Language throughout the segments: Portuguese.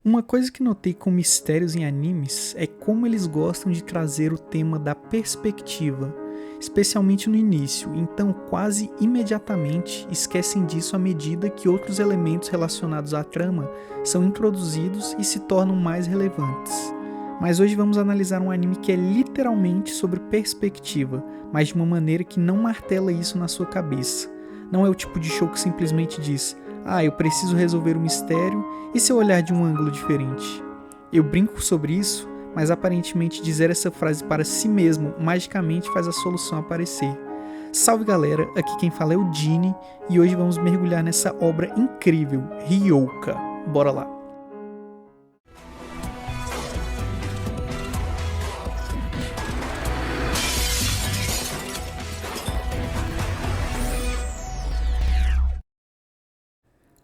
Uma coisa que notei com mistérios em animes é como eles gostam de trazer o tema da perspectiva, especialmente no início, então quase imediatamente esquecem disso à medida que outros elementos relacionados à trama são introduzidos e se tornam mais relevantes. Mas hoje vamos analisar um anime que é literalmente sobre perspectiva, mas de uma maneira que não martela isso na sua cabeça. Não é o tipo de show que simplesmente diz: eu preciso resolver o mistério, e se eu olhar de um ângulo diferente? Eu brinco sobre isso, mas aparentemente dizer essa frase para si mesmo magicamente faz a solução aparecer. Salve galera, aqui quem fala é o Dini, e hoje vamos mergulhar nessa obra incrível, Ryouka. Bora lá!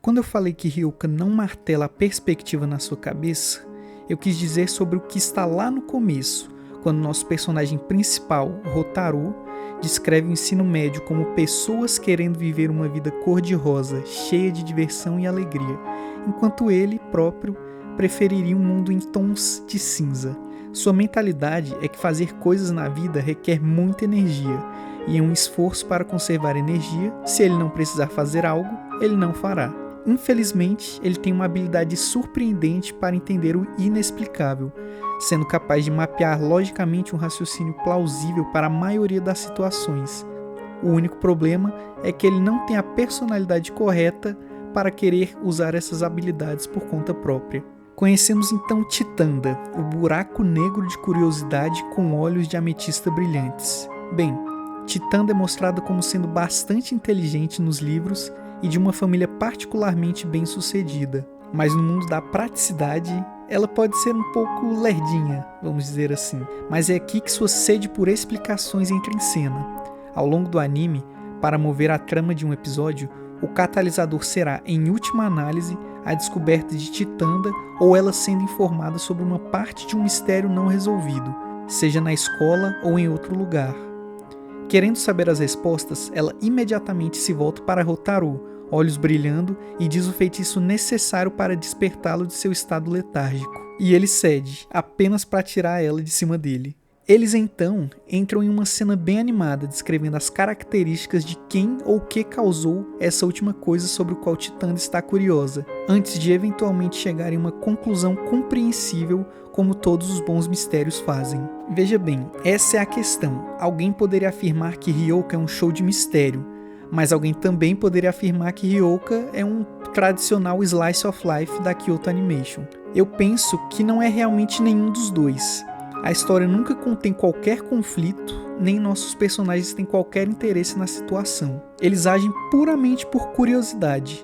Quando eu falei que Ryouka não martela a perspectiva na sua cabeça, eu quis dizer sobre o que está lá no começo, quando nosso personagem principal, Hotaru, descreve o ensino médio como pessoas querendo viver uma vida cor-de-rosa, cheia de diversão e alegria, enquanto ele próprio preferiria um mundo em tons de cinza. Sua mentalidade é que fazer coisas na vida requer muita energia, e em um esforço para conservar energia, se ele não precisar fazer algo, ele não fará. Infelizmente, ele tem uma habilidade surpreendente para entender o inexplicável, sendo capaz de mapear logicamente um raciocínio plausível para a maioria das situações. O único problema é que ele não tem a personalidade correta para querer usar essas habilidades por conta própria. Conhecemos então Titanda, o buraco negro de curiosidade com olhos de ametista brilhantes. Bem, Titanda é mostrada como sendo bastante inteligente nos livros e de uma família particularmente bem-sucedida, mas no mundo da praticidade, ela pode ser um pouco lerdinha, vamos dizer assim, mas é aqui que sua sede por explicações entra em cena. Ao longo do anime, para mover a trama de um episódio, o catalisador será, em última análise, a descoberta de Titanda ou ela sendo informada sobre uma parte de um mistério não resolvido, seja na escola ou em outro lugar. Querendo saber as respostas, ela imediatamente se volta para Hotaru, olhos brilhando, e diz o feitiço necessário para despertá-lo de seu estado letárgico. E ele cede, apenas para tirar ela de cima dele. Eles então entram em uma cena bem animada, descrevendo as características de quem ou que causou essa última coisa sobre o qual Titanda está curiosa, antes de eventualmente chegar em uma conclusão compreensível, como todos os bons mistérios fazem. Veja bem, essa é a questão. Alguém poderia afirmar que Ryouka é um show de mistério, mas alguém também poderia afirmar que Ryouka é um tradicional slice of life da Kyoto Animation. Eu penso que não é realmente nenhum dos dois. A história nunca contém qualquer conflito, nem nossos personagens têm qualquer interesse na situação. Eles agem puramente por curiosidade.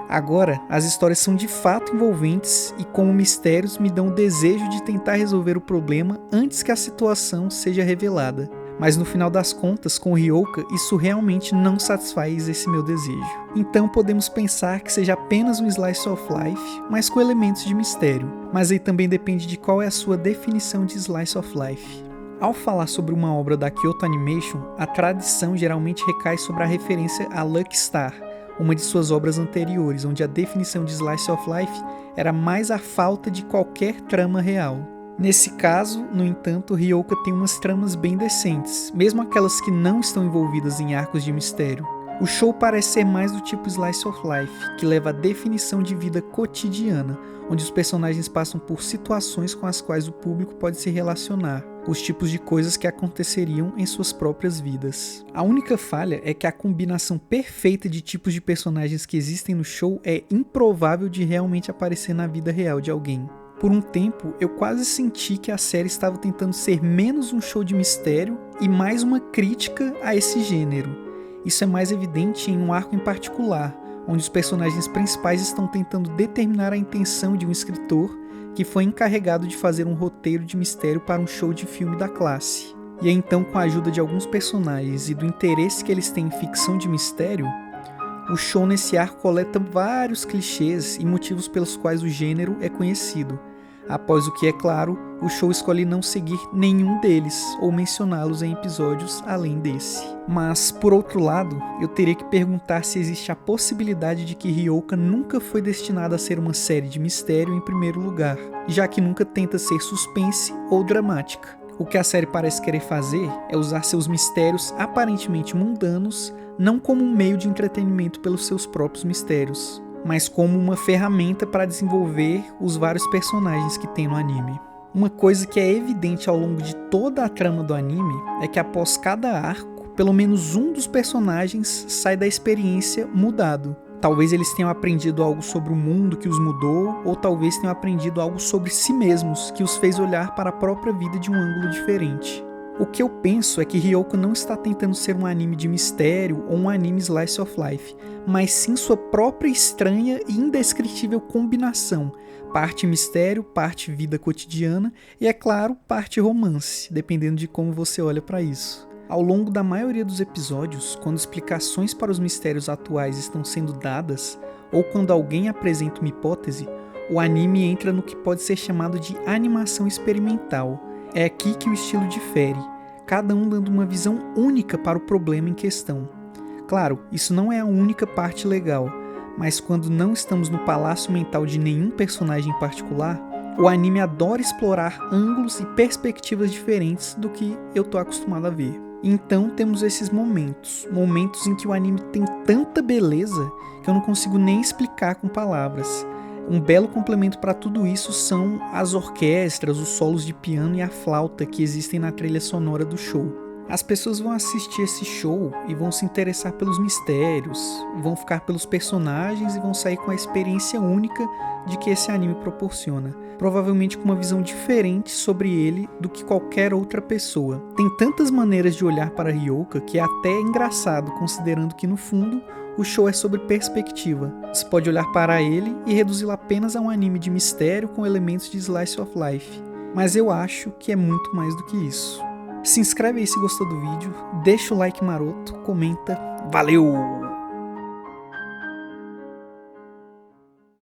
Agora, as histórias são de fato envolventes e, como mistérios, me dão o desejo de tentar resolver o problema antes que a situação seja revelada. Mas no final das contas, com Ryouka, isso realmente não satisfaz esse meu desejo. Então podemos pensar que seja apenas um slice of life, mas com elementos de mistério. Mas aí também depende de qual é a sua definição de slice of life. Ao falar sobre uma obra da Kyoto Animation, a tradição geralmente recai sobre a referência a Lucky Star, uma de suas obras anteriores, onde a definição de slice of life era mais a falta de qualquer trama real. Nesse caso, no entanto, Ryouka tem umas tramas bem decentes, mesmo aquelas que não estão envolvidas em arcos de mistério. O show parece ser mais do tipo slice of life, que leva à definição de vida cotidiana, onde os personagens passam por situações com as quais o público pode se relacionar, os tipos de coisas que aconteceriam em suas próprias vidas. A única falha é que a combinação perfeita de tipos de personagens que existem no show é improvável de realmente aparecer na vida real de alguém. Por um tempo, eu quase senti que a série estava tentando ser menos um show de mistério e mais uma crítica a esse gênero. Isso é mais evidente em um arco em particular, onde os personagens principais estão tentando determinar a intenção de um escritor que foi encarregado de fazer um roteiro de mistério para um show de filme da classe. E é então, com a ajuda de alguns personagens e do interesse que eles têm em ficção de mistério, o show nesse arco coleta vários clichês e motivos pelos quais o gênero é conhecido, após o que, é claro, o show escolhe não seguir nenhum deles ou mencioná-los em episódios além desse. Mas, por outro lado, eu teria que perguntar se existe a possibilidade de que Ryoka nunca foi destinada a ser uma série de mistério em primeiro lugar, já que nunca tenta ser suspense ou dramática. O que a série parece querer fazer é usar seus mistérios aparentemente mundanos não como um meio de entretenimento pelos seus próprios mistérios, mas como uma ferramenta para desenvolver os vários personagens que tem no anime. Uma coisa que é evidente ao longo de toda a trama do anime é que após cada arco, pelo menos um dos personagens sai da experiência mudado. Talvez eles tenham aprendido algo sobre o mundo que os mudou, ou talvez tenham aprendido algo sobre si mesmos que os fez olhar para a própria vida de um ângulo diferente. O que eu penso é que Ryoka não está tentando ser um anime de mistério ou um anime slice of life, mas sim sua própria estranha e indescritível combinação, parte mistério, parte vida cotidiana e, é claro, parte romance, dependendo de como você olha para isso. Ao longo da maioria dos episódios, quando explicações para os mistérios atuais estão sendo dadas, ou quando alguém apresenta uma hipótese, o anime entra no que pode ser chamado de animação experimental. É aqui que o estilo difere, cada um dando uma visão única para o problema em questão. Claro, isso não é a única parte legal, mas quando não estamos no palácio mental de nenhum personagem em particular, o anime adora explorar ângulos e perspectivas diferentes do que eu tô acostumado a ver. Então temos esses momentos em que o anime tem tanta beleza que eu não consigo nem explicar com palavras. Um belo complemento para tudo isso são as orquestras, os solos de piano e a flauta que existem na trilha sonora do show. As pessoas vão assistir esse show e vão se interessar pelos mistérios, vão ficar pelos personagens e vão sair com a experiência única de que esse anime proporciona, provavelmente com uma visão diferente sobre ele do que qualquer outra pessoa. Tem tantas maneiras de olhar para Ryoka que é até engraçado, considerando que no fundo o show é sobre perspectiva. Você pode olhar para ele e reduzi-lo apenas a um anime de mistério com elementos de slice of life, mas eu acho que é muito mais do que isso. Se inscreve aí se gostou do vídeo, deixa o like maroto, comenta, valeu!